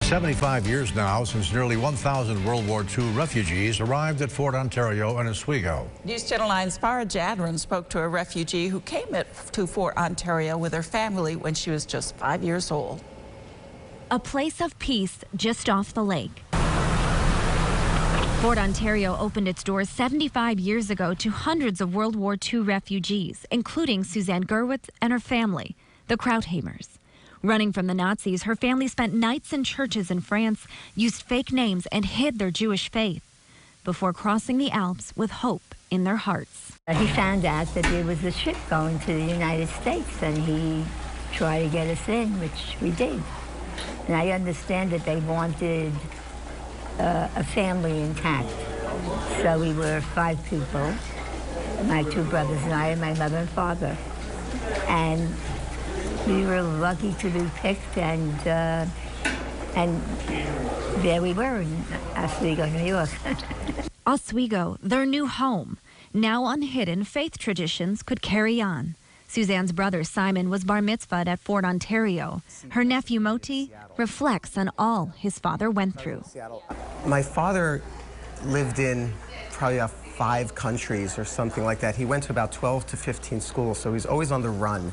75 years now since nearly 1,000 World War II refugees arrived at Fort Ontario and Oswego. News Channel 9's Farah Jadron spoke to a refugee who came to Fort Ontario with her family when she was just 5 years old. A place of peace just off the lake. Fort Ontario opened its doors 75 years ago to hundreds of World War II refugees, including Suzanne Gerwitz and her family, the Krauthamers. Running from the Nazis, her family spent nights in churches in France, used fake names, and hid their Jewish faith before crossing the Alps with hope in their hearts. He found out that there was a ship going to the United States, and he tried to get us in, which we did. And I understand that they wanted a family intact. So we were 5 people, my 2 brothers and I, and my mother and father. And we were lucky to be picked, and there we were in Oswego, New York. Oswego, their new home. Now unhidden faith traditions could carry on. Suzanne's brother Simon was bar mitzvahed at Fort Ontario. Her nephew Moti reflects on all his father went through. My father lived in probably 5 countries or something like that. He went to about 12 to 15 schools, so he's always on the run.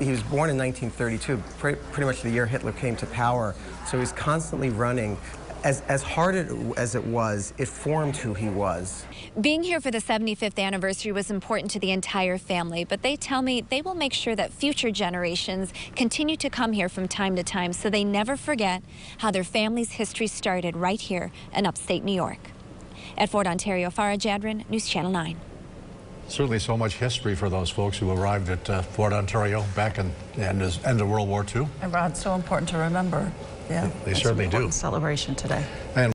He was born in 1932, pretty much the year Hitler came to power, so he's constantly running. As hard as it was, it formed who he was. Being here for the 75th anniversary was important to the entire family, but they tell me they will make sure that future generations continue to come here from time to time so they never forget how their family's history started right here in upstate New York. At Fort Ontario, Farah Jadron, News Channel 9. Certainly so much history for those folks who arrived at Fort Ontario back in the end of World War II. And Rod, so important to remember. Yeah, they certainly do. Celebration today. And